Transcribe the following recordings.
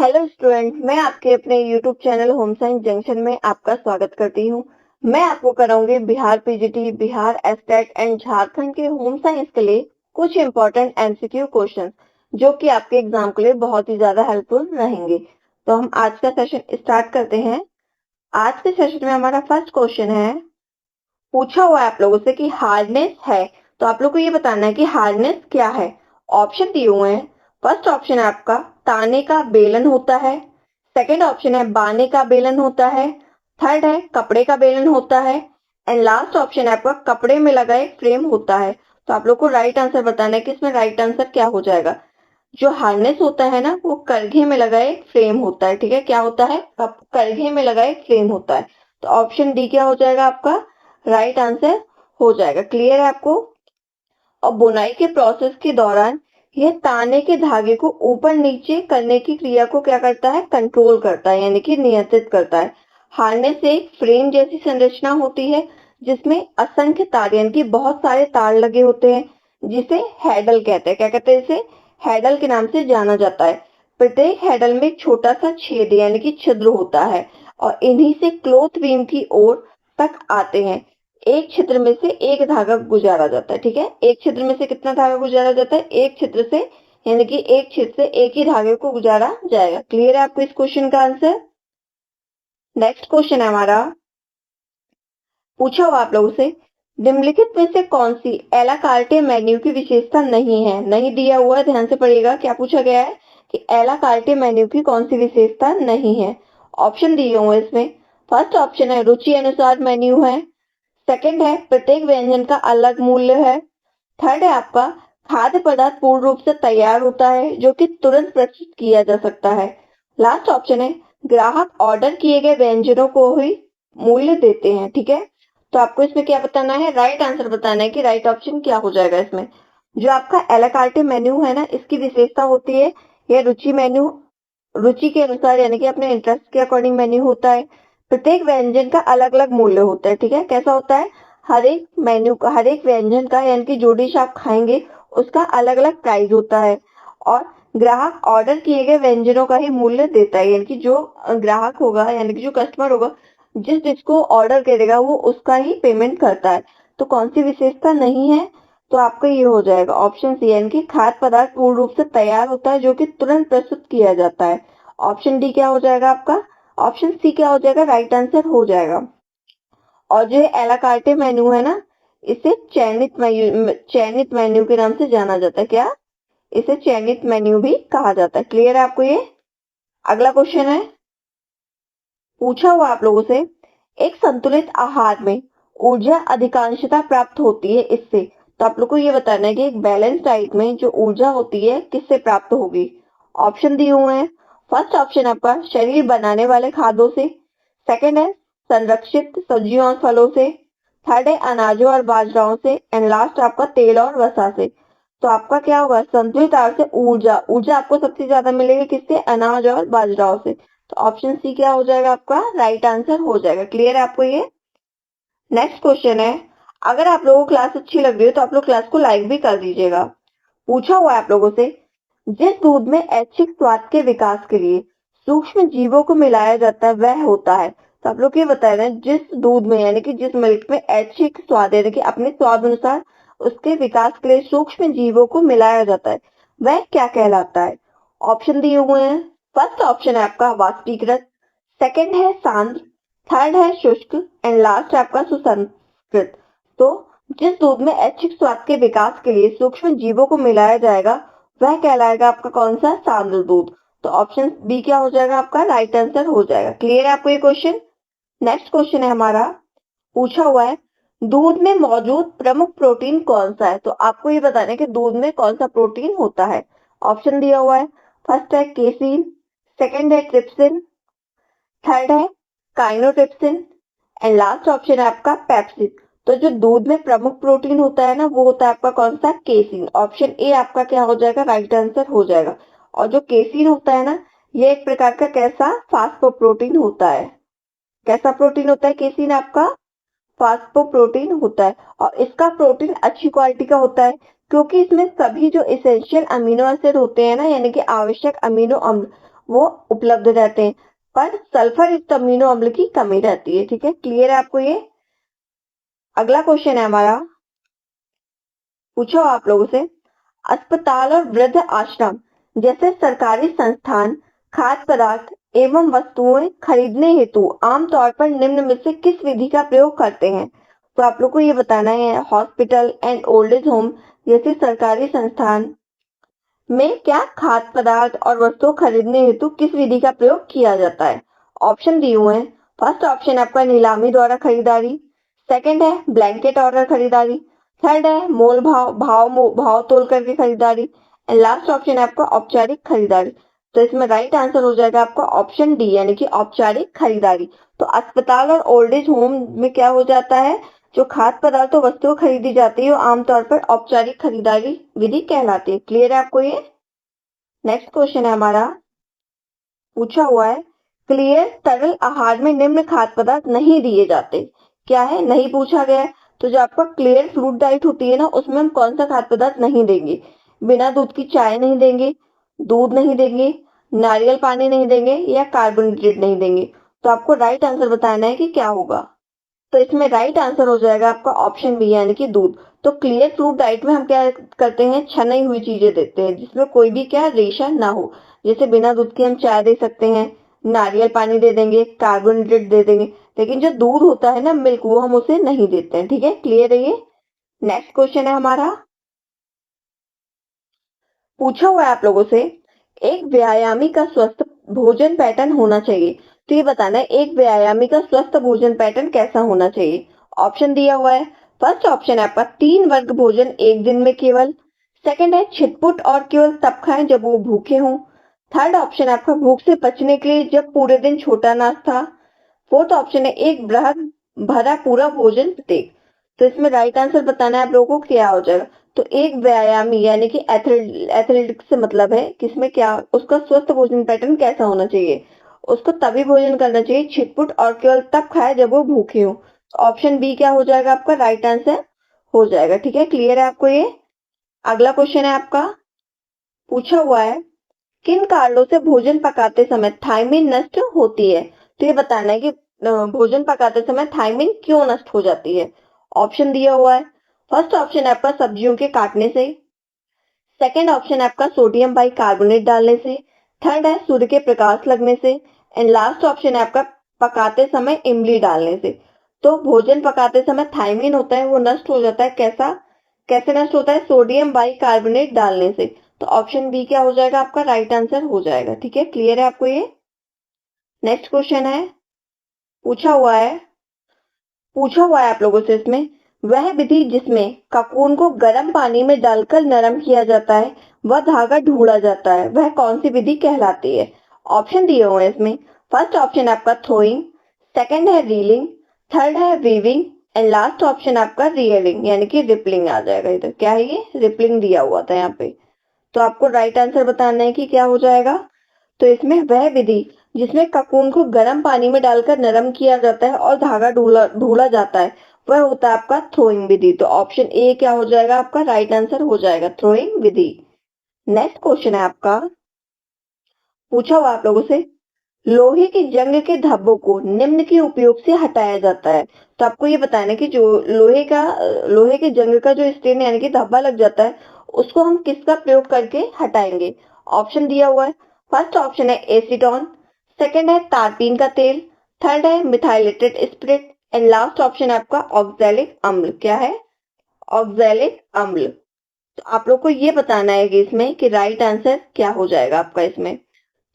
Hello student, मैं आपके अपने YouTube channel home science junction में आपका स्वागत करती हूँ। मैं आपको कराऊंगी Bihar PGT, Bihar state and Jharkhand के होम साइंस के लिए कुछ इंपॉर्टेंट एमसीक्यू क्वेश्चन जो कि आपके एग्जाम के लिए बहुत ही ज्यादा हेल्पफुल रहेंगे। तो हम आज का सेशन स्टार्ट करते हैं। आज के सेशन में हमारा फर्स्ट क्वेश्चन है, पूछा हुआ है आप लोगों से कि हार्डनेस है, तो आप लोग को ये बताना है कि हार्डनेस क्या है। ऑप्शन दिए हुए हैं। फर्स्ट ऑप्शन है आपका ताने का बेलन होता है, सेकंड ऑप्शन है बाने का बेलन होता है, थर्ड है कपड़े का बेलन होता है एंड लास्ट ऑप्शन है आपका कपड़े में लगा एक फ्रेम होता है। तो आप लोग को राइट आंसर बताना है कि इसमें राइट आंसर क्या हो जाएगा। जो हार्नेस होता है ना, वो करघे में लगा एक फ्रेम होता है। ठीक है, क्या होता है? करघे में लगा एक फ्रेम होता है। तो ऑप्शन डी क्या हो जाएगा आपका राइट आंसर हो जाएगा। क्लियर है आपको? और बुनाई के प्रोसेस के दौरान यह ताने के धागे को ऊपर नीचे करने की क्रिया को क्या करता है? कंट्रोल करता है, यानी कि नियंत्रित करता है। हार्नेस एक फ्रेम जैसी संरचना होती है जिसमें असंख्य तार यानी कि बहुत सारे तार लगे होते हैं, जिसे हैडल कहते हैं। क्या कहते हैं इसे? हैडल के नाम से जाना जाता है। प्रत्येक हैडल में एक छोटा सा छेद यानी कि छिद्र होता है और इन्हीं से क्लॉथ बीम की ओर तक आते हैं। एक छिद्र में से एक धागा गुजारा जाता है। ठीक है, एक छिद्र में से कितना धागा गुजारा जाता है? एक छिद्र से, यानी कि एक छिद्र से एक ही धागे को गुजारा जाएगा। क्लियर है आपको इस क्वेश्चन का आंसर? नेक्स्ट क्वेश्चन है हमारा, पूछा हुआ आप लोगों से, निम्नलिखित में से कौन सी एला कार्टे मेन्यू की विशेषता नहीं है? नहीं दिया हुआ है, ध्यान से पढ़िएगा। क्या पूछा गया है कि एला कार्टे मेन्यू की कौन सी विशेषता नहीं है? ऑप्शन दिए हुए इसमें। फर्स्ट ऑप्शन है रुचि अनुसार मेन्यू है, सेकंड है प्रत्येक व्यंजन का अलग मूल्य है, थर्ड है आपका खाद्य पदार्थ पूर्ण रूप से तैयार होता है जो कि तुरंत प्रस्तुत किया जा सकता है, लास्ट ऑप्शन है ग्राहक ऑर्डर किए गए व्यंजनों को ही मूल्य देते हैं। ठीक है, तो आपको इसमें क्या बताना है? राइट आंसर बताना है कि राइट ऑप्शन क्या हो जाएगा इसमें। जो आपका एला कार्टे मेन्यू है ना, इसकी विशेषता होती है यह रुचि मेन्यू, रुचि के अनुसार यानी कि अपने इंटरेस्ट के अकॉर्डिंग मेन्यू होता है। प्रत्येक व्यंजन का अलग अलग मूल्य होता है। ठीक है, कैसा होता है? हर एक मेन्यू का, हर एक व्यंजन का यानी कि जो डिश आप खाएंगे उसका अलग अलग प्राइस होता है और ग्राहक ऑर्डर किए गए व्यंजनों का ही मूल्य देता है, यानी कि जो ग्राहक होगा यानी कि जो कस्टमर होगा जिस डिश को ऑर्डर करेगा वो उसका ही पेमेंट करता है। तो कौन सी विशेषता नहीं है? तो आपका ये हो जाएगा ऑप्शन सी, यानी कि खाद्य पदार्थ पूर्ण रूप से तैयार होता है जो कि तुरंत प्रस्तुत किया जाता है। ऑप्शन डी क्या हो जाएगा आपका? ऑप्शन सी क्या हो जाएगा? राइट आंसर हो जाएगा। और जो एला कार्टे मेन्यू है ना, इसे चयनित मेन्यू के नाम से जाना जाता है। क्या? इसे चयनित मेन्यू भी कहा जाता है। क्लियर है आपको ये? अगला क्वेश्चन है, पूछा हुआ आप लोगों से, एक संतुलित आहार में ऊर्जा अधिकांशता प्राप्त होती है इससे। तो आप लोग को ये बताना है कि एक बैलेंस डाइट में जो ऊर्जा होती है किससे प्राप्त होगी। ऑप्शन दिए हुए हैं। फर्स्ट ऑप्शन आपका शरीर बनाने वाले खाद्यों से, सेकंड है संरक्षित सब्जियों और फलों से, थर्ड है अनाजों और बाजराओं से एंड लास्ट आपका तेल और वसा से। तो आपका क्या होगा? संतुलित आहार से ऊर्जा, ऊर्जा आपको सबसे ज्यादा मिलेगी किससे? अनाज और बाजराओं से। तो ऑप्शन सी क्या हो जाएगा आपका? राइट आंसर हो जाएगा। क्लियर है आपको ये? नेक्स्ट क्वेश्चन है, अगर आप लोगों को क्लास अच्छी लग रही है तो आप लोग क्लास को लाइक भी कर दीजिएगा। पूछा हुआ है आप लोगों से, जिस दूध में ऐच्छिक स्वाद के विकास के लिए सूक्ष्म जीवों को मिलाया जाता है वह होता है। तो आप लोग ये बताए ना, जिस दूध में यानी कि जिस मिल्क में ऐच्छिक स्वाद यानी कि अपने स्वाद अनुसार उसके विकास के लिए सूक्ष्म जीवों को मिलाया जाता है वह क्या कहलाता है? ऑप्शन दिए हुए हैं। फर्स्ट ऑप्शन है आपका वाष्पीकृत, सेकंड है सांद्र, थर्ड है शुष्क एंड लास्ट है आपका सुसंस्कृत। तो जिस दूध में ऐच्छिक स्वाद के विकास के लिए सूक्ष्म जीवों को मिलाया जाएगा वह कहलाएगा आपका कौन सा? सांद्र दूध। तो ऑप्शन बी क्या हो जाएगा आपका? राइट आंसर हो जाएगा। क्लियर है आपको ये क्वेश्चन? नेक्स्ट क्वेश्चन है हमारा, पूछा हुआ है, दूध में मौजूद प्रमुख प्रोटीन कौन सा है? तो आपको ये बताना है कि दूध में कौन सा प्रोटीन होता है। ऑप्शन दिया हुआ है। फर्स्ट है केसीन, सेकंड है ट्रिप्सिन, थर्ड है काइनोट्रिप्सिन एंड लास्ट ऑप्शन है आपका पेप्सिन। तो जो दूध में प्रमुख प्रोटीन होता है ना, वो होता है आपका कौन सा? केसीन। ऑप्शन ए आपका क्या हो जाएगा? राइट आंसर हो जाएगा। और जो केसीन होता है ना, ये एक प्रकार का कैसा? फास्फोप्रोटीन होता है। कैसा प्रोटीन होता है केसीन? आपका फास्फोप्रोटीन होता है और इसका प्रोटीन अच्छी क्वालिटी का होता है क्योंकि इसमें सभी जो इसेंशियल अमीनो एसिड होते हैं ना, यानी कि आवश्यक अमीनो अम्ल, वो उपलब्ध रहते हैं, पर सल्फर युक्त अमीनो अम्ल की कमी रहती है। ठीक है, क्लियर है आपको ये? अगला क्वेश्चन है हमारा, पूछो आप लोगों से, अस्पताल और वृद्ध आश्रम जैसे सरकारी संस्थान खाद्य पदार्थ एवं वस्तुएं खरीदने हेतु आमतौर पर निम्न में से किस विधि का प्रयोग करते हैं? तो आप लोग को ये बताना है, hospital and old age home जैसे सरकारी संस्थान में क्या खाद्य पदार्थ और वस्तुओं खरीदने हेतु किस विधि का प्रयोग किया जाता है? ऑप्शन दिए हुए हैं। फर्स्ट ऑप्शन आपका नीलामी द्वारा खरीदारी, सेकंड है ब्लैंकेट ऑर्डर खरीदारी, थर्ड है मोल भाव भाव तोल करके खरीदारी, एंड लास्ट ऑप्शन है आपका औपचारिक खरीदारी। तो इसमें राइट आंसर हो जाएगा आपका ऑप्शन डी, यानी कि औपचारिक खरीदारी। तो अस्पताल और ओल्ड एज होम में क्या हो जाता है, जो खाद्य पदार्थ और वस्तुएं खरीदी जाती है वो आमतौर पर औपचारिक खरीदारी विधि कहलाती है। क्लियर है आपको ये? नेक्स्ट क्वेश्चन है हमारा, पूछा हुआ है, क्लियर तरल आहार में निम्न खाद्य पदार्थ नहीं दिए जाते। क्या है, नहीं पूछा गया है। तो जो आपका क्लियर फ्रूट डाइट होती है ना, उसमें हम कौन सा खाद्य पदार्थ नहीं देंगे? बिना दूध की चाय नहीं देंगे, दूध नहीं देंगे, नारियल पानी नहीं देंगे, या कार्बोहाइड्रेट नहीं देंगे। तो आपको राइट आंसर बताना है कि क्या होगा। तो इसमें राइट आंसर हो जाएगा आपका ऑप्शन बी, यानी कि दूध। तो क्लियर फ्रूट डाइट में हम क्या करते हैं, छनई हुई चीजें देते हैं जिसमें कोई भी क्या रेशा ना हो। जैसे बिना दूध के हम चाय दे सकते हैं, नारियल पानी दे देंगे, कार्बोहाइड्रेट दे देंगे, लेकिन जो दूध होता है ना, मिल्क, वो हम उसे नहीं देते हैं। ठीक है, क्लियर है ये? नेक्स्ट क्वेश्चन है हमारा, पूछा हुआ है आप लोगों से, एक व्यायामी का स्वस्थ भोजन पैटर्न होना चाहिए। तो ये बताना है, एक व्यायामी का स्वस्थ भोजन पैटर्न कैसा होना चाहिए? ऑप्शन दिया हुआ है। फर्स्ट ऑप्शन है आपका 3 वर्ग भोजन एक दिन में केवल, सेकंड है छिटपुट और केवल तब खाएं जब वो भूखे हों, थर्ड ऑप्शन है आपका भूख से बचने के लिए जब पूरे दिन छोटा नाश्ता, फोर्थ ऑप्शन है एक बृहद भरा पूरा भोजन प्रत्येक। तो इसमें राइट आंसर बताना है आप लोगों को, क्या हो जाएगा। तो एक व्यायामी यानी कि एथलेटिक्स से मतलब है किसमें क्या, उसका स्वस्थ भोजन पैटर्न कैसा होना चाहिए, उसको तभी भोजन करना चाहिए छिटपुट और केवल तब खाए जब वो भूखे हो। ऑप्शन बी क्या हो जाएगा आपका राइट आंसर हो जाएगा। ठीक है, क्लियर है आपको ये? अगला क्वेश्चन है आपका, पूछा हुआ है, किन कारणों से भोजन पकाते समय थायमिन नष्ट होती है? तो ये बताना है कि भोजन पकाते समय थायमिन क्यों नष्ट हो जाती है। ऑप्शन दिया हुआ है। फर्स्ट ऑप्शन है आपका सब्जियों के काटने से, सेकंड ऑप्शन है आपका सोडियम बाई कार्बोनेट डालने से, थर्ड है सूर्य के प्रकाश लगने से, एंड लास्ट ऑप्शन है आपका पकाते समय इमली डालने से। तो भोजन पकाते समय थायमिन होता है वो नष्ट हो जाता है, कैसा, कैसे नष्ट होता है? सोडियम बाई कार्बोनेट डालने से। तो ऑप्शन बी क्या हो जाएगा आपका राइट आंसर हो जाएगा। ठीक है, क्लियर है आपको ये? नेक्स्ट क्वेश्चन है, पूछा हुआ है पूछा हुआ है आप लोगों से इसमें, वह विधि जिसमें ककून को गर्म पानी में डालकर नरम किया जाता है वह धागा ढूंढा जाता है, वह कौन सी विधि कहलाती है? ऑप्शन दिए हुए हैं इसमें। फर्स्ट ऑप्शन आपका थ्रोइंग, सेकंड है रीलिंग, थर्ड है वीविंग, एंड लास्ट ऑप्शन आपका रियलिंग, यानी कि रिपलिंग आ जाएगा। इधर क्या है, ये रिपलिंग दिया हुआ था यहाँ पे। तो आपको राइट आंसर बताना है कि क्या हो जाएगा। तो इसमें वह विधि जिसमें ककून को गर्म पानी में डालकर नरम किया जाता है और धागा ढूंढा ढूंढा जाता है वह होता है आपका थ्रोइंग विधि। तो ऑप्शन ए क्या हो जाएगा आपका राइट आंसर हो जाएगा, थ्रोइंग विधि। नेक्स्ट क्वेश्चन है आपका, पूछा हुआ आप लोगों से, लोहे के जंग के धब्बों को निम्न के उपयोग से हटाया जाता है। तो आपको ये बताना है कि जो लोहे के जंग का जो स्टेन यानी कि धब्बा लग जाता है उसको हम किसका प्रयोग करके हटाएंगे? ऑप्शन दिया हुआ है। फर्स्ट ऑप्शन है एसीटोन, सेकंड है तारपीन का तेल, थर्ड है methylated spirit, and last option है आपका ऑक्सैलिक अम्ल। क्या है? ऑक्सैलिक अम्ल। तो आप लोग को ये बताना है कि इसमें कि राइट आंसर क्या हो जाएगा आपका इसमें।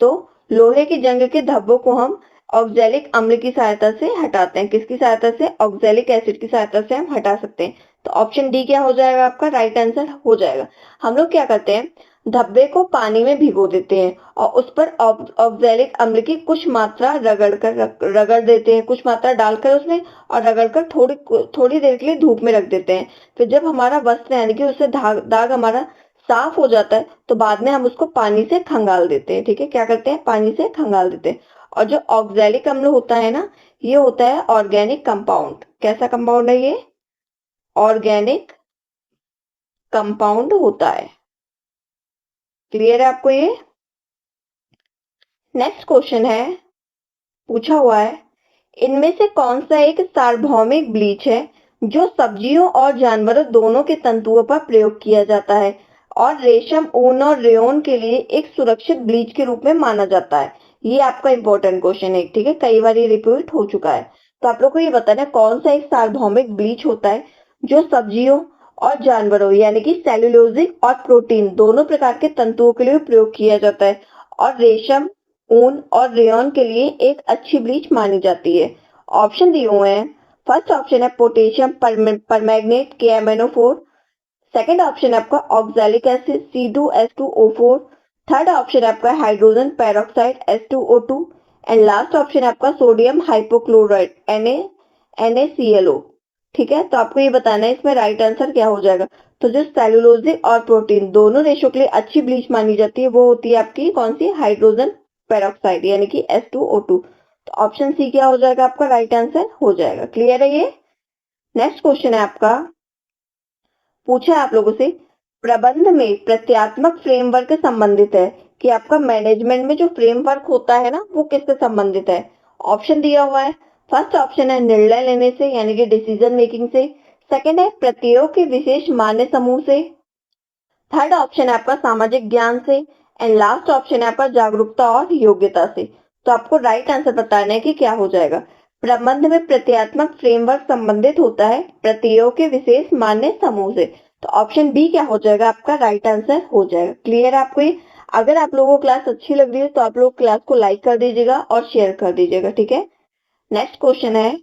तो लोहे की जंग के धब्बों को हम ऑक्सैलिक अम्ल की सहायता से हटाते हैं। किसकी सहायता से? ऑक्सैलिक एसिड की सहायता से हम हटा सकते हैं। तो ऑप्शन डी क्या हो जाएगा आपका राइट आंसर हो जाएगा। हम लोग क्या करते हैं, धब्बे को पानी में भिगो देते हैं और उस पर ऑक्सैलिक अम्ल की कुछ मात्रा रगड़ देते हैं, कुछ मात्रा डालकर उसमें और रगड़कर थोड़ी थोड़ी देर के लिए धूप में रख देते हैं। फिर जब हमारा वस्त्र यानी कि उससे दाग हमारा साफ हो जाता है तो बाद में हम उसको पानी से खंगाल देते हैं। ठीक है, क्या करते हैं, पानी से खंगाल देते हैं। और जो ऑक्सैलिक अम्ल होता है ना, ये होता है ऑर्गेनिक कंपाउंड। कैसा कंपाउंड है ये? ऑर्गेनिक कंपाउंड होता है। क्लियर है आपको ये? नेक्स्ट क्वेश्चन है, पूछा हुआ है, इनमें से कौन सा एक सार्वभौमिक ब्लीच है जो सब्जियों और जानवरों दोनों के तंतुओं पर प्रयोग किया जाता है और रेशम, ऊन और रेयन के लिए एक सुरक्षित ब्लीच के रूप में माना जाता है? ये आपका इंपॉर्टेंट क्वेश्चन है, ठीक है, कई बार ये रिपीट हो चुका है। तो आप लोग को ये बताना है कौन सा एक सार्वभौमिक ब्लीच होता है जो सब्जियों और जानवरों यानी कि सेल्यूलोजिक और प्रोटीन दोनों प्रकार के तंतुओं के लिए प्रयोग किया जाता है और रेशम, ऊन और रेयन के लिए एक अच्छी ब्लीच मानी जाती है। ऑप्शन दिए हुए हैं, फर्स्ट ऑप्शन है potassium permanganate KMnO4, second option है आपका oxalic acid C2H2O4, third option है आपका hydrogen peroxide H2O2 and last option है आपका सोडियम हाइपोक्लोराइड NaClO। ठीक है, तो आपको ये बताना है इसमें राइट आंसर क्या हो जाएगा। तो जो सेलुलोजिक और प्रोटीन दोनों रेशों के लिए अच्छी ब्लीच मानी जाती है वो होती है आपकी कौन सी, हाइड्रोजन पेरोक्साइड यानी कि H2O2। तो ऑप्शन सी क्या हो जाएगा आपका राइट आंसर हो जाएगा। क्लियर है ये। नेक्स्ट क्वेश्चन है आपका, पूछा है आप लोगों से, प्रबंध में प्रत्यात्मक फ्रेमवर्क संबंधित है कि आपका मैनेजमेंट में जो फ्रेमवर्क होता है ना वो किससे संबंधित है? ऑप्शन दिया हुआ है, फर्स्ट ऑप्शन है निर्णय लेने से यानी कि डिसीजन मेकिंग से, सेकंड है प्रत्ययों के विशेष मान्य समूह से, थर्ड ऑप्शन है आपका सामाजिक ज्ञान से एंड लास्ट ऑप्शन है आपका जागरूकता और योग्यता से। तो आपको राइट आंसर बताना है कि क्या हो जाएगा। प्रबंध में प्रत्यात्मक फ्रेमवर्क संबंधित होता है प्रत्ययों के विशेष मान्य समूह से। तो ऑप्शन बी क्या हो जाएगा आपका राइट आंसर हो जाएगा। क्लियर है आपको ये? अगर आप लोगों को क्लास अच्छी लग रही है तो आप लोग क्लास को लाइक कर दीजिएगा और शेयर कर दीजिएगा, ठीक है। नेक्स्ट क्वेश्चन है,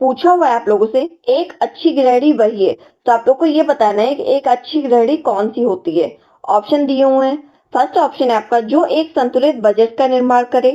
पूछा हुआ है आप लोगों से, एक अच्छी गृहिणी वही है। तो आप लोग को ये बताना है कि एक अच्छी गृहिणी कौन सी होती है। ऑप्शन दिए हुए हैं, फर्स्ट ऑप्शन है आपका जो एक संतुलित बजट का निर्माण करे,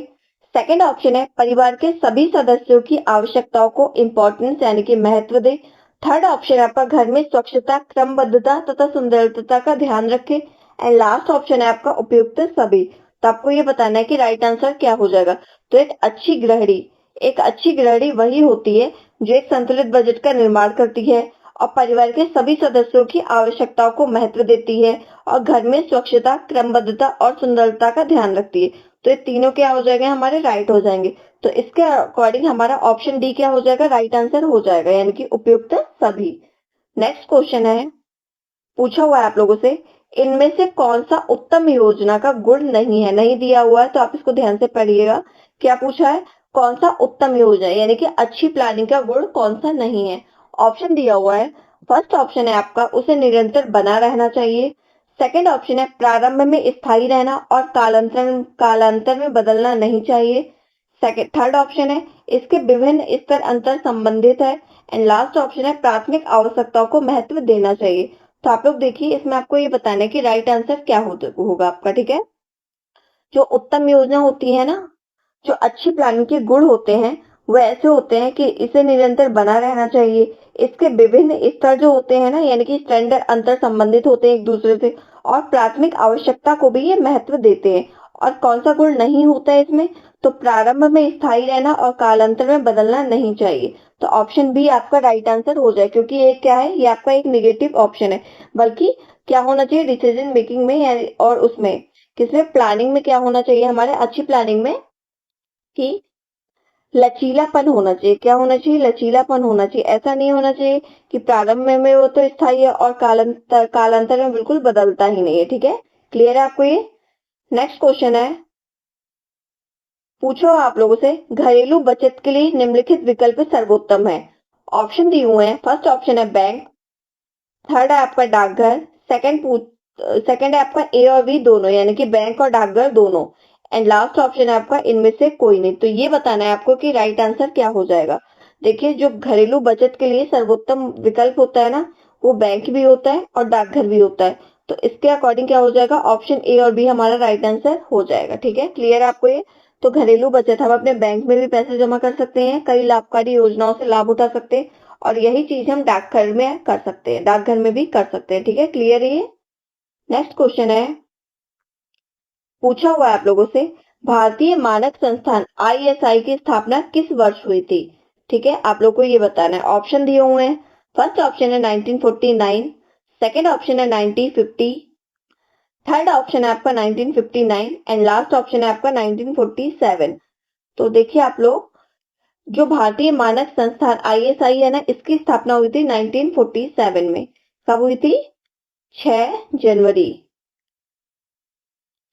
सेकंड ऑप्शन है परिवार के सभी सदस्यों की आवश्यकताओं को इंपॉर्टेंस यानी कि महत्व दे, थर्ड ऑप्शन है आपका घर में स्वच्छता, क्रमबद्धता तथा सुंदरता का ध्यान रखे एंड लास्ट ऑप्शन है आपका उपयुक्त सभी। तो आपको ये बताना है कि राइट आंसर क्या हो जाएगा। तो एक अच्छी गृहिणी वही होती है जो एक संतुलित बजट का निर्माण करती है और परिवार के सभी सदस्यों की आवश्यकताओं को महत्व देती है और घर में स्वच्छता, क्रमबद्धता और सुंदरता का ध्यान रखती है। तो ये तीनों क्या हो जाएंगे हमारे राइट हो जाएंगे। तो इसके अकॉर्डिंग हमारा ऑप्शन डी क्या हो जाएगा राइट आंसर हो जाएगा यानी कि उपयुक्त सभी। नेक्स्ट क्वेश्चन है, पूछा हुआ है आप लोगों से, इनमें से कौन सा उत्तम योजना का गुण नहीं है? नहीं दिया हुआ है तो आप इसको ध्यान से पढ़िएगा। क्या पूछा है, कौन सा उत्तम योजना यानी कि अच्छी प्लानिंग का गुण कौन सा नहीं है? ऑप्शन दिया हुआ है, फर्स्ट ऑप्शन है आपका उसे निरंतर बना रहना चाहिए, सेकंड ऑप्शन है प्रारंभ में स्थायी रहना और कालांतर में बदलना नहीं चाहिए, सेकंड थर्ड ऑप्शन है इसके विभिन्न स्तर अंतर संबंधित है एंड लास्ट ऑप्शन है प्राथमिक आवश्यकताओं को महत्व देना चाहिए। तो आप लोग देखिए इसमें आपको ये बताना है कि राइट आंसर क्या होगा आपका, ठीक है। जो उत्तम योजना होती है ना, जो अच्छी प्लानिंग के गुण होते हैं वो ऐसे होते हैं कि इसे निरंतर बना रहना चाहिए, इसके विभिन्न स्तर जो होते हैं ना यानी कि स्टैंडर्ड अंतर संबंधित होते हैं एक दूसरे से और प्राथमिक आवश्यकता को भी ये महत्व देते हैं। और कौन सा गुण नहीं होता है इसमें, तो प्रारंभ में स्थायी रहना और कालांतर में बदलना नहीं चाहिए। तो ऑप्शन बी आपका राइट आंसर हो जाए क्योंकि ये क्या है, ये आपका एक निगेटिव ऑप्शन है। बल्कि क्या होना चाहिए डिसीजन मेकिंग में और उसमें किसमें, प्लानिंग में क्या होना चाहिए हमारे अच्छी प्लानिंग में कि लचीलापन होना चाहिए। क्या होना चाहिए, लचीलापन होना चाहिए। ऐसा नहीं होना चाहिए कि प्रारंभ में वो तो स्थायी है और कालांतर में बिल्कुल बदलता ही नहीं है, ठीक है। क्लियर है आपको ये। नेक्स्ट क्वेश्चन है, पूछो आप लोगों से, घरेलू बचत के लिए निम्नलिखित विकल्प सर्वोत्तम है। ऑप्शन दिए हुए हैं, फर्स्ट ऑप्शन है बैंक, थर्ड है आपका डाकघर, सेकंड है आपका ए और बी दोनों यानी कि बैंक और डाकघर दोनों एंड लास्ट ऑप्शन है आपका इनमें से कोई नहीं। तो ये बताना है आपको कि राइट आंसर क्या हो जाएगा। देखिए जो घरेलू बचत के लिए सर्वोत्तम विकल्प होता है ना वो बैंक भी होता है और डाकघर भी होता है। तो इसके अकॉर्डिंग क्या हो जाएगा, ऑप्शन ए और बी हमारा राइट आंसर हो जाएगा, ठीक है। क्लियर है आपको ये। तो घरेलू बचत हम अपने बैंक में भी पैसे जमा कर सकते हैं, कई लाभकारी योजनाओं से लाभ उठा सकते हैं और यही चीज हम डाकघर में कर सकते हैं, डाकघर में भी कर सकते हैं, ठीक है। क्लियर है ये। नेक्स्ट क्वेश्चन है, पूछा हुआ है आप लोगों से, भारतीय मानक संस्थान ISI की स्थापना किस वर्ष हुई थी? ठीक है, आप लोग को ये बताना है। ऑप्शन दिए हुए हैं, फर्स्ट ऑप्शन है 1949, सेकंड ऑप्शन है 1950, थर्ड ऑप्शन है आपका 1959 एंड लास्ट ऑप्शन है आपका 1947। तो देखिए आप लोग, जो भारतीय मानक संस्थान ISI है ना, इसकी स्थापना हुई थी 1947 में। कब हुई थी? 6 जनवरी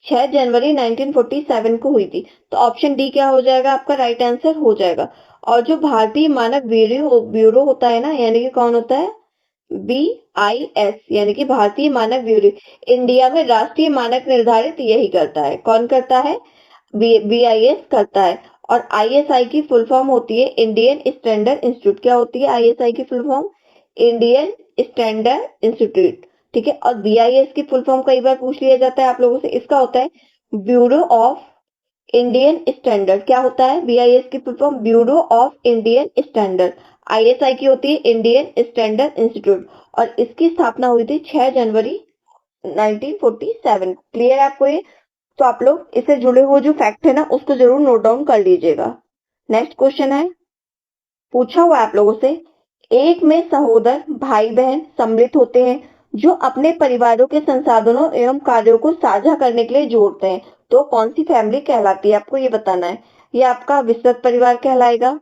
6 जनवरी 1947 को हुई थी। तो ऑप्शन डी क्या हो जाएगा आपका राइट आंसर हो जाएगा। और जो भारतीय मानक ब्यूरो होता है ना, यानी कि कौन होता है? BIS, यानी कि भारतीय मानक ब्यूरो। इंडिया में राष्ट्रीय मानक निर्धारित यही करता है। कौन करता है? BIS करता है। और ISI की फुल फॉर्म होती है इंडियन स्टैंडर्ड इंस्टीट्यूट। क्या होती है ISI की full form? Indian standard institute. ठीक है। और BIS की फुल फॉर्म कई बार पूछ लिया जाता है आप लोगों से, इसका होता है ब्यूरो ऑफ इंडियन स्टैंडर्ड। क्या होता है BIS की full form? Bureau of Indian standard. ISI की होती है इंडियन स्टैंडर्ड इंस्टीट्यूट। और इसकी स्थापना हुई थी 6 जनवरी 1947। क्लियर है आपको ये? तो आप लोग इससे जुड़े हुए जो फैक्ट है ना, उसको जरूर नोट डाउन कर लीजिएगा। नेक्स्ट क्वेश्चन है, पूछा हुआ है आप लोगों से, एक में सहोदर भाई बहन सम्मिलित होते हैं जो अपने परिवारों के संसाधनों एवं कार्यों को साझा करने के लिए जोड़ते हैं, तो कौन सी फैमिली कहलाती है? आपको ये बताना है। ये आपका विस्तृत परिवार कहलाएगा,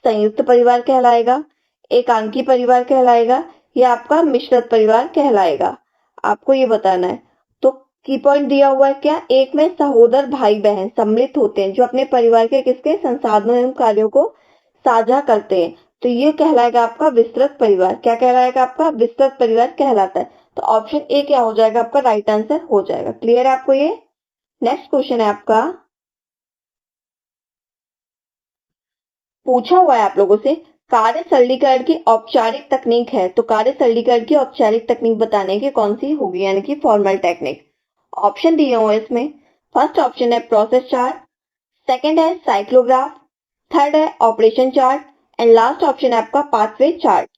संयुक्त परिवार कहलाएगा, एकांकी परिवार कहलाएगा, या आपका मिश्रित परिवार कहलाएगा? आपको ये बताना है। तो की पॉइंट दिया हुआ है क्या? एक में सहोदर भाई बहन सम्मिलित होते हैं जो अपने परिवार के किसके संसाधनों एवं कार्यों को साझा करते हैं, तो ये कहलाएगा आपका विस्तृत परिवार। क्या कहलाएगा? आपका विस्तृत परिवार कहलाता है। तो ऑप्शन ए क्या हो जाएगा आपका राइट आंसर हो जाएगा। क्लियर है आपको ये? नेक्स्ट क्वेश्चन है आपका, पूछा हुआ है आप लोगों से, कार्य सरलीकरण की औपचारिक तकनीक है, तो कार्य सरलीकरण की औपचारिक तकनीक बताने की कौन सी होगी, यानी कि फॉर्मल टेक्निक? ऑप्शन दिए हुए हैं इसमें। फर्स्ट ऑप्शन है प्रोसेस चार्ट, सेकंड है साइक्लोग्राफ, थर्ड है operation chart and last option है आपका पाथवे चार्ट।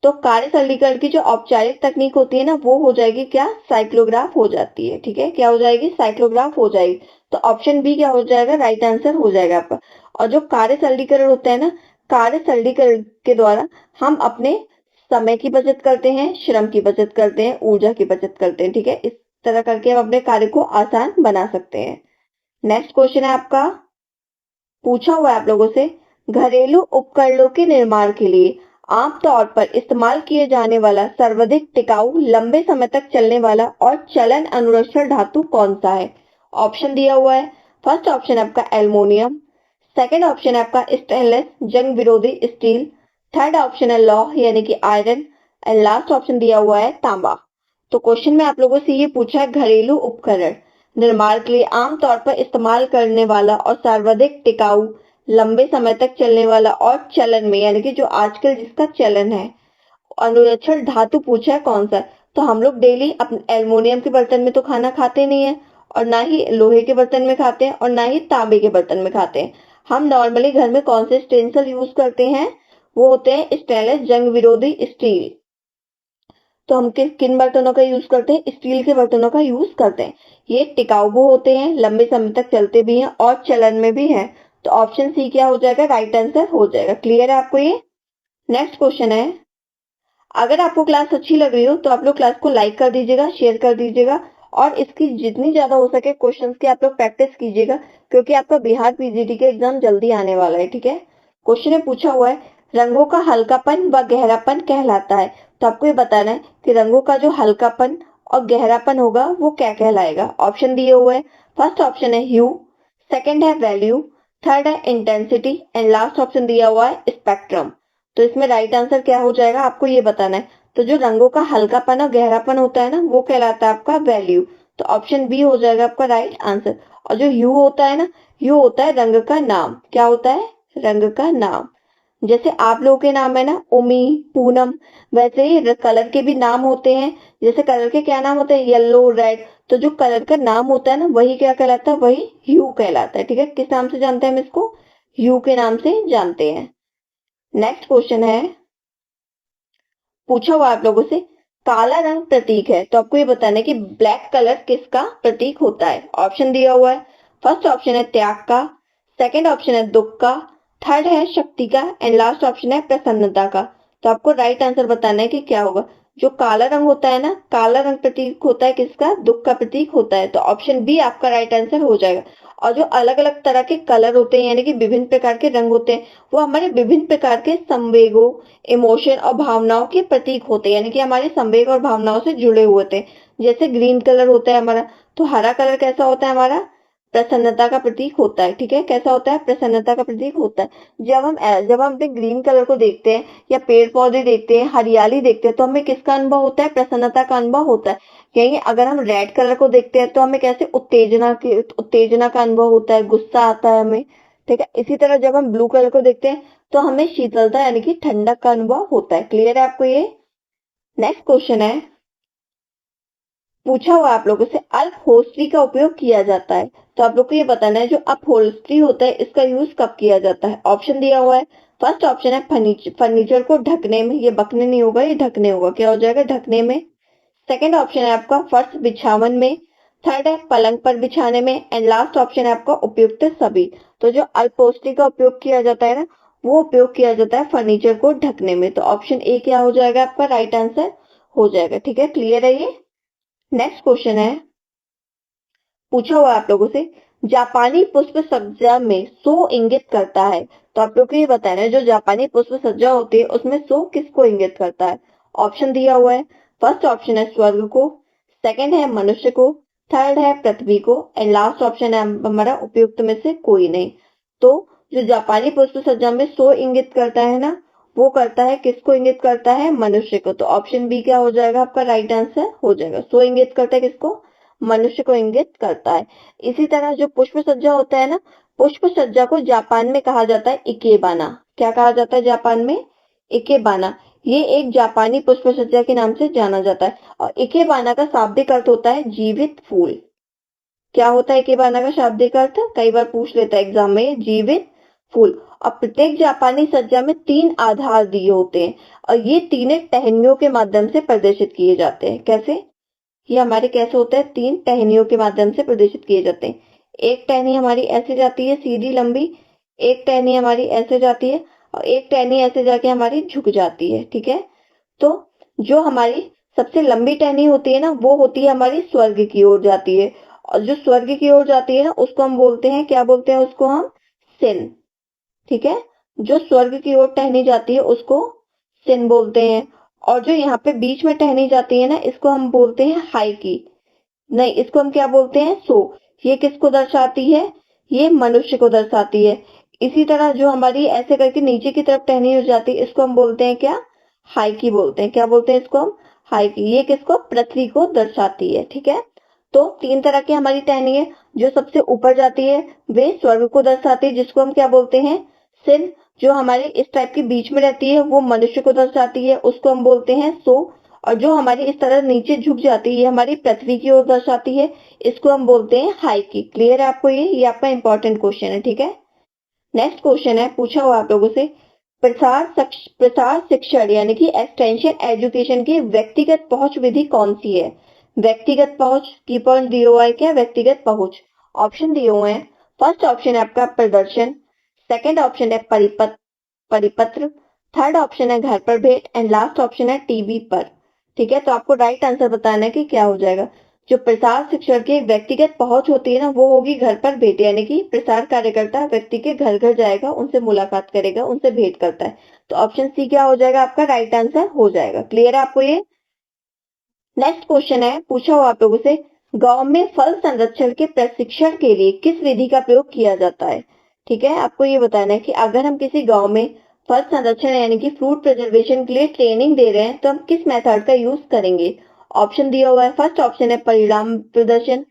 तो कार्य सरलीकरण की जो औपचारिक तकनीक होती है ना, वो हो जाएगी क्या? साइक्लोग्राफ हो जाती है। ठीक है, क्या हो जाएगी? साइक्लोग्राफ हो जाएगी। तो ऑप्शन बी क्या हो जाएगा? राइट आंसर हो जाएगा आपका। और जो कार्य सरलीकरण होता है ना, कार्य सरलीकरण के द्वारा हम अपने समय की बचत करते हैं, श्रम की बचत करते हैं, ऊर्जा की बचत करते हैं। ठीक है, इस तरह करके हम अपने कार्य को आसान बना सकते हैं। नेक्स्ट क्वेश्चन है आपका, पूछा हुआ है आप लोगों से, घरेलू उपकरणों के निर्माण के लिए आमतौर पर इस्तेमाल किए जाने वाला सर्वाधिक टिकाऊ, लंबे समय तक चलने वाला और चलन अनुरक्षण धातु कौन सा है? ऑप्शन दिया हुआ है। फर्स्ट ऑप्शन है आपका एल्युमिनियम, सेकंड ऑप्शन है आपका स्टेनलेस जंग विरोधी स्टील, थर्ड ऑप्शन है लौह यानी कि आयरन एंड लास्ट ऑप्शन दिया हुआ है तांबा। तो क्वेश्चन में आप लोगों से ये पूछा है, घरेलू उपकरण निर्माण के लिए आमतौर पर इस्तेमाल करने वाला और सर्वाधिक टिकाऊ, लंबे समय तक चलने वाला और चलन में, यानी कि जो आजकल जिसका चलन है, अनुरक्षण धातु पूछा है कौन सा? तो हम लोग डेली अपने एल्युमिनियम के बर्तन में तो खाना खाते नहीं है, और ना ही लोहे के बर्तन में खाते हैं, और ना ही तांबे के बर्तन में खाते हैं। हम नॉर्मली घर में कौन से स्टेंसिल यूज करते हैं? वो होते हैं स्टेनलेस जंग विरोधी स्टील। तो हम किन बर्तनों का यूज करते हैं? स्टील के बर्तनों का यूज करते हैं। ये टिकाऊ भी होते हैं, लंबे समय तक चलते भी हैं और चलन में भी हैं। तो ऑप्शन सी क्या हो जाएगा? राइट आंसर हो जाएगा। क्लियर है आपको ये? नेक्स्ट क्वेश्चन है, अगर आपको क्लास अच्छी लग रही हो तो आप लोग क्लास को लाइक कर दीजिएगा, शेयर कर दीजिएगा, और इसकी जितनी ज्यादा हो सके क्वेश्चंस की आप लोग प्रैक्टिस कीजिएगा, क्योंकि आपका बिहार PGT के एग्जाम जल्दी आने वाला है। ठीक है, क्वेश्चन में पूछा हुआ है, रंगों का हल्कापन व गहरापन कहलाता है, तो आपको ये बताना है कि रंगों का जो हल्कापन और गहरापन होगा वो क्या कहलाएगा? ऑप्शन दिए हुए हैं। फर्स्ट ऑप्शन है ह्यू, सेकंड है वैल्यू, थर्ड है इंटेंसिटी एंड लास्ट ऑप्शन दिया हुआ है स्पेक्ट्रम। तो इसमें राइट आंसर क्या हो जाएगा आपको ये बताना है। तो जो रंगों का हल्कापन और गहरापन होता है ना, वो कहलाता है आपका वैल्यू। तो ऑप्शन बी हो जाएगा आपका राइट आंसर। और जो ह्यू होता है ना, ह्यू होता है रंग का नाम। क्या होता है? रंग का नाम। जैसे आप लोगों के नाम है ना उमी, पूनम, वैसे ही कलर के भी नाम होते हैं। जैसे कलर के क्या नाम होते हैं? Yellow, red. तो जो कलर का नाम होता है ना, वही क्या कहलाता है? वही ह्यू कहलाता है। ठीक है, किस नाम से जानते हैं हम इसको? ह्यू के नाम से जानते हैं। नेक्स्ट क्वेश्चन है, पूछा हुआ आप लोगों से, काला रंग प्रतीक है, तो आपको ये बताना है कि ब्लैक कलर किसका प्रतीक होता है? ऑप्शन दिया हुआ है। फर्स्ट ऑप्शन है त्याग का, सेकंड ऑप्शन है दुख का, थर्ड है शक्ति का एंड लास्ट ऑप्शन है प्रसन्नता का। तो आपको राइट आंसर बताना है कि क्या होगा। जो काला रंग होता है ना, काला रंग प्रतीक होता है किसका? दुख का प्रतीक होता है। तो ऑप्शन बी आपका राइट आंसर हो जाएगा। और जो अलग अलग तरह के कलर होते हैं यानी कि विभिन्न प्रकार के रंग होते हैं, वो हमारे विभिन्न प्रकार के संवेगों, इमोशन और भावनाओं के प्रतीक होते हैं, यानी कि हमारे संवेग और भावनाओं से जुड़े हुए होते हैं। जैसे ग्रीन कलर होता है हमारा, तो हरा कलर कैसा होता है हमारा? प्रसन्नता का प्रतीक होता है। ठीक है, कैसा होता है? प्रसन्नता का प्रतीक होता है। जब हम अपने ग्रीन कलर को देखते हैं या पेड़ पौधे देखते हैं, हरियाली देखते हैं, तो हमें किसका अनुभव होता है? प्रसन्नता का अनुभव होता है। कहेंगे अगर हम रेड कलर को देखते हैं तो हमें कैसे? उत्तेजना का अनुभव होता है, गुस्सा आता है हमें। ठीक है, इसी तरह जब हम ब्लू कलर को देखते हैं तो हमें शीतलता यानी कि ठंडक का अनुभव होता है। क्लियर है आपको ये? नेक्स्ट क्वेश्चन है, पूछा हुआ आप लोगों से अपहोल्स्ट्री का उपयोग किया जाता है। तो आप लोग को ये बताना है जो अपहोल्स्ट्री होता है इसका यूज कब किया जाता है। ऑप्शन दिया हुआ है। फर्स्ट ऑप्शन है फर्नीचर को ढकने में, ये बकने नहीं होगा, ये ढकने होगा। क्या हो जाएगा? ढकने में। सेकंड ऑप्शन है आपका फर्श बिछावन में। थर्ड है पलंग पर बिछाने में। एंड लास्ट ऑप्शन है आपका उपयुक्त सभी। तो जो अपहोल्स्ट्री का उपयोग किया जाता है ना, वो उपयोग किया जाता है फर्नीचर को ढकने में। तो ऑप्शन ए क्या हो जाएगा आपका राइट आंसर हो जाएगा। ठीक है, क्लियर है ये? नेक्स्ट क्वेश्चन है, पूछा हुआ आप लोगों से जापानी पुष्प सज्जा में सो इंगित करता है। तो आप लोग को ये बताना है जो जापानी पुष्प सज्जा होती है उसमें सो किसको इंगित करता है। ऑप्शन दिया हुआ है। फर्स्ट ऑप्शन है स्वर्ग को, सेकंड है मनुष्य को, थर्ड है पृथ्वी को एंड लास्ट ऑप्शन है हमारा उपयुक्त में से कोई नहीं। तो जो जापानी पुष्प सज्जा में सो इंगित करता है ना, वो करता है किसको? इंगित करता है मनुष्य को। तो ऑप्शन बी क्या हो जाएगा आपका राइट आंसर हो जाएगा। सो इंगित करता है किसको? मनुष्य को इंगित करता है। इसी तरह जो पुष्प सज्जा होता है ना, पुष्प सज्जा को जापान में कहा जाता है इकेबाना। क्या कहा जाता है जापान में? इकेबाना। ये एक जापानी पुष्प सज्जा के नाम से जाना जाता है। और इकेबाना का शाब्दिक अर्थ होता है जीवित फूल। क्या होता है इकेबाना का शाब्दिक अर्थ? कई बार पूछ लेता है एग्जाम में, जीवित फूल। और प्रत्येक जापानी सज्जा में 3 आधार दिए होते हैं और ये तीनों टहनियों के माध्यम से प्रदर्शित किए जाते हैं। कैसे? ये हमारे कैसे होता है? 3 टहनियों के माध्यम से प्रदर्शित किए जाते हैं। एक टहनी हमारी ऐसे जाती है सीधी लंबी, एक टहनी हमारी ऐसे जाती है और एक टहनी ऐसे जाके हमारी झुक जाती है। ठीक है, तो जो हमारी सबसे लंबी टहनी होती है ना, वो होती है हमारी स्वर्ग की ओर जाती है। और जो स्वर्ग की ओर जाती है ना, उसको हम बोलते हैं, क्या बोलते हैं उसको? हम सिन। ठीक है, जो स्वर्ग की ओर टहनी जाती है उसको सिन बोलते हैं। और जो यहाँ पे बीच में टहनी जाती है ना, इसको हम बोलते हैं हाई की। नहीं, इसको हम क्या बोलते हैं? सो। ये किसको दर्शाती है? ये मनुष्य को दर्शाती है। इसी तरह जो हमारी ऐसे करके नीचे की तरफ टहनी हो जाती है, इसको हम बोलते हैं क्या? हाई की बोलते हैं। क्या बोलते हैं इसको हम? हाई की। ये किसको? पृथ्वी को दर्शाती है। ठीक है, तो 3 तरह की हमारी टहनी है। जो सबसे ऊपर जाती है वे स्वर्ग को दर्शाती है, जिसको हम क्या बोलते हैं? सिन। जो हमारे इस टाइप के बीच में रहती है वो मनुष्य को दर्शाती है, उसको हम बोलते हैं सो। और जो हमारी इस तरह नीचे झुक जाती है, हमारी पृथ्वी की ओर दर्शाती है, इसको हम बोलते हैं हाई की। क्लियर है आपको ये आपका इंपॉर्टेंट क्वेश्चन है। ठीक है, नेक्स्ट क्वेश्चन है, पूछा हुआ आप लोगों से प्रसार शिक्षण यानी कि एक्सटेंशन एजुकेशन की व्यक्तिगत पहुंच विधि कौन सी है। व्यक्तिगत पहुंच की पॉइंट दिया हुआ है क्या? व्यक्तिगत पहुंच। ऑप्शन दिए हुए हैं। फर्स्ट ऑप्शन है आपका प्रदर्शन, सेकंड ऑप्शन है परिपत्र, थर्ड ऑप्शन है घर पर भेंट एंड लास्ट ऑप्शन है टीवी पर। ठीक है, तो आपको राइट आंसर बताना है कि क्या हो जाएगा। जो प्रसार शिक्षण की व्यक्तिगत पहुंच होती है ना, वो होगी घर पर भेंट, यानी कि प्रसार कार्यकर्ता व्यक्ति के घर घर जाएगा, उनसे मुलाकात करेगा, उनसे भेंट करता है। तो ऑप्शन सी क्या हो जाएगा आपका राइट आंसर हो जाएगा। क्लियर है आपको ये? नेक्स्ट क्वेश्चन है, पूछा हुआ आप लोगों से गांव में फल संरक्षण के प्रशिक्षण के लिए किस विधि का प्रयोग किया जाता है। ठीक है, आपको ये बताना है कि अगर हम किसी गांव में फल संरक्षण यानी कि फ्रूट प्रिजर्वेशन के लिए ट्रेनिंग दे रहे हैं तो हम किस मेथड का यूज करेंगे। ऑप्शन दिया हुआ है। फर्स्ट ऑप्शन है परिणाम प्रदर्शन,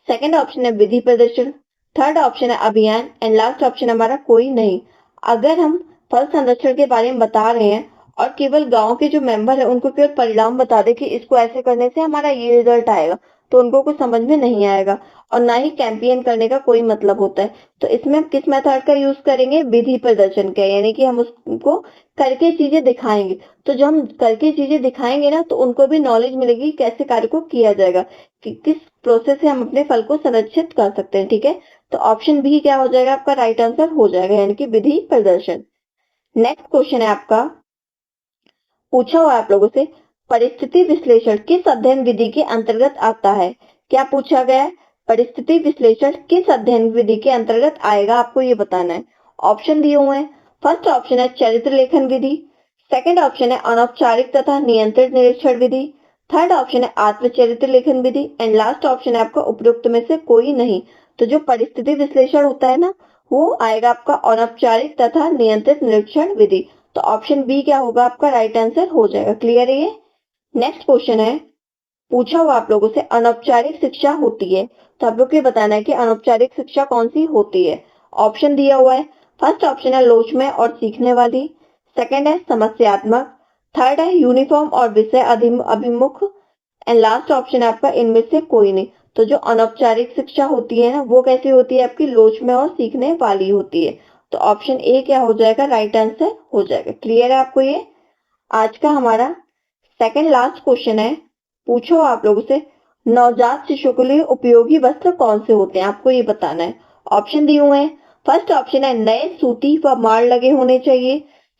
सेकंड ऑप्शन है विधि प्रदर्शन, थर्ड ऑप्शन है अभियान एंड लास्ट ऑप्शन हमारा कोई नहीं। अगर हम फल संरक्षण के बारे में बता रहे हैं और केवल गांव के जो मेंबर है उनको केवल परिणाम बता दे कि इसको ऐसे करने से हमारा ये रिजल्ट आएगा, तो उनको कुछ समझ में नहीं आएगा और ना ही कैंपेन करने का कोई मतलब होता है। तो इसमें हम किस मेथड का यूज करेंगे? विधि प्रदर्शन का, यानी कि हम उसको करके चीजें दिखाएंगे। तो जब हम करके चीजें दिखाएंगे ना, तो उनको भी नॉलेज मिलेगी कैसे कार्य को किया जाएगा, कि किस प्रोसेस से हम अपने फल को संरक्षित कर सकते हैं। ठीक है, तो ऑप्शन बी क्या हो जाएगा आपका राइट आंसर हो जाएगा, यानी कि विधि प्रदर्शन। नेक्स्ट क्वेश्चन है आपका, पूछा हुआ है आप लोगों से परिस्थिति विश्लेषण किस अध्ययन विधि के अंतर्गत आता है? क्या पूछा गया है? परिस्थिति विश्लेषण किस अध्ययन विधि के अंतर्गत आएगा, आपको ये बताना है। ऑप्शन दिए हुए हैं। फर्स्ट ऑप्शन है चरित्र लेखन विधि, सेकंड ऑप्शन है अनौपचारिक तथा नियंत्रित निरीक्षण विधि, थर्ड ऑप्शन है आत्मचरित्र लेखन विधि एंड लास्ट ऑप्शन है आपका उपरोक्त में से कोई नहीं। तो जो परिस्थिति विश्लेषण होता है ना, वो आएगा आपका अनौपचारिक तथा नियंत्रित निरीक्षण विधि। तो ऑप्शन बी क्या होगा आपका राइट आंसर हो जाएगा। क्लियर है ये? नेक्स्ट क्वेश्चन है, पूछा हुआ आप लोगों से अनौपचारिक शिक्षा होती है, तो आप लोग को बताना है कि अनौपचारिक शिक्षा कौन सी होती है। ऑप्शन दिया हुआ है। फर्स्ट ऑप्शन है लोचमय और सीखने वाली, सेकंड है समस्यात्मक, थर्ड है यूनिफॉर्म और विषय अभिमुख एंड लास्ट ऑप्शन है आपका इनमें से कोई नहीं। तो जो अनौपचारिक शिक्षा होती है ना, वो कैसी होती है आपकी लोचमय और सीखने वाली होती है। तो ऑप्शन ए क्या हो जाएगा राइट आंसर हो जाएगा। क्लियर है आपको ये? आज का हमारा सेकंड लास्ट क्वेश्चन है, पूछो आप लोगों से नवजात शिशु के लिए उपयोगी वस्त्र कौन से होते हैं, आपको ये बताना है। ऑप्शन दिए हुए हैं। फर्स्ट ऑप्शन है नए सूती व मार लगे होने चाहिए,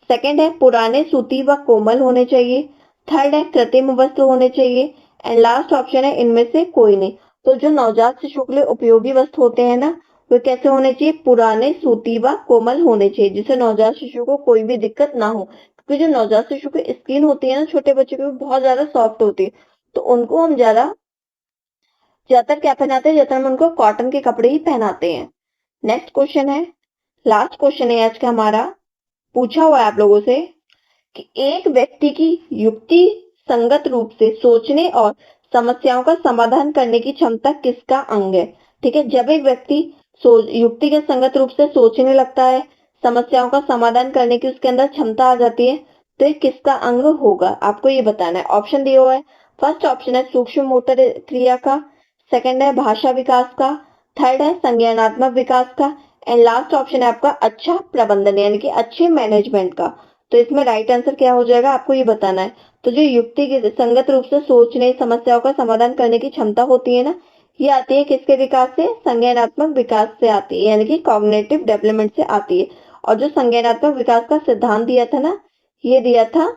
सेकंड है पुराने सूती व कोमल होने चाहिए, थर्ड है कृत्रिम वस्त्र होने चाहिए एंड लास्ट ऑप्शन है इनमें से कोई नहीं। तो जो नवजात शिशु के लिए उपयोगी वस्त्र होते हैं ना, वे कैसे होने चाहिए? पुराने सूती व कोमल होने चाहिए, जिससे नवजात शिशु को कोई भी दिक्कत ना हो। क्योंकि जो नवजात शिशु की स्किन होती है ना छोटे बच्चों की, बहुत ज्यादा सॉफ्ट होती है, तो उनको हम ज्यादातर क्या पहनाते हैं, ज्यादातर हम उनको कॉटन के कपड़े ही पहनाते हैं। नेक्स्ट क्वेश्चन है, लास्ट क्वेश्चन है आज का हमारा, पूछा हुआ है आप लोगों से कि एक व्यक्ति की युक्ति संगत रूप से सोचने और समस्याओं का समाधान करने की क्षमता किसका अंग है? ठीक है, जब एक व्यक्ति युक्ति के संगत रूप से सोचने लगता है, समस्याओं का समाधान करने की उसके अंदर क्षमता आ जाती है, तो ये किसका अंग होगा, आपको ये बताना है। ऑप्शन दिया हुआ है। फर्स्ट ऑप्शन है सूक्ष्म मोटर क्रिया का, सेकंड है भाषा विकास का, थर्ड है संज्ञानात्मक विकास का एंड लास्ट ऑप्शन है आपका अच्छा प्रबंधन यानी कि अच्छे मैनेजमेंट का। तो इसमें राइट आंसर क्या हो जाएगा, आपको ये बताना है। तो जो युक्ति की संगत रूप से सोचने, समस्याओं का समाधान करने की क्षमता होती है ना, ये आती है किसके विकास से? संज्ञानात्मक विकास से आती है, यानी कि कॉग्निटिव डेवलपमेंट से आती है। और जो संज्ञानात्मक विकास का सिद्धांत दिया था ना, ये दिया था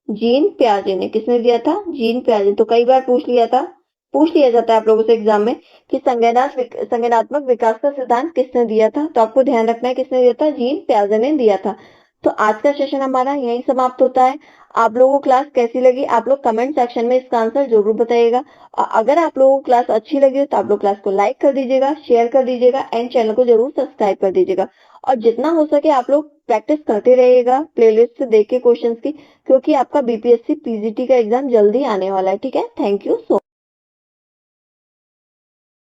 जीन पियाजे ने। किसने दिया था? जीन पियाजे। तो कई बार पूछ लिया जाता है आप लोगों से एग्जाम में कि संज्ञानात्मक विकास का सिद्धांत किसने दिया था, तो आपको ध्यान रखना है किसने दिया था? जीन पियाजे ने दिया था। तो आज का सेशन हमारा यहीं समाप्त होता है। आप लोगों को क्लास कैसी लगी, आप लोग कमेंट सेक्शन में इसका आंसर जरूर बताइएगा। और अगर आप लोगों को क्लास अच्छी लगी हो तो आप लोग क्लास को लाइक कर दीजिएगा, शेयर कर दीजिएगा एंड चैनल को जरूर सब्सक्राइब कर दीजिएगा। और जितना हो सके आप लोग प्रैक्टिस करते रहिएगा प्लेलिस्ट से देख के क्वेश्चंस की, क्योंकि आपका बीपीएससी पीजीटी का एग्जाम जल्दी आने वाला है। ठीक है, थैंक यू सो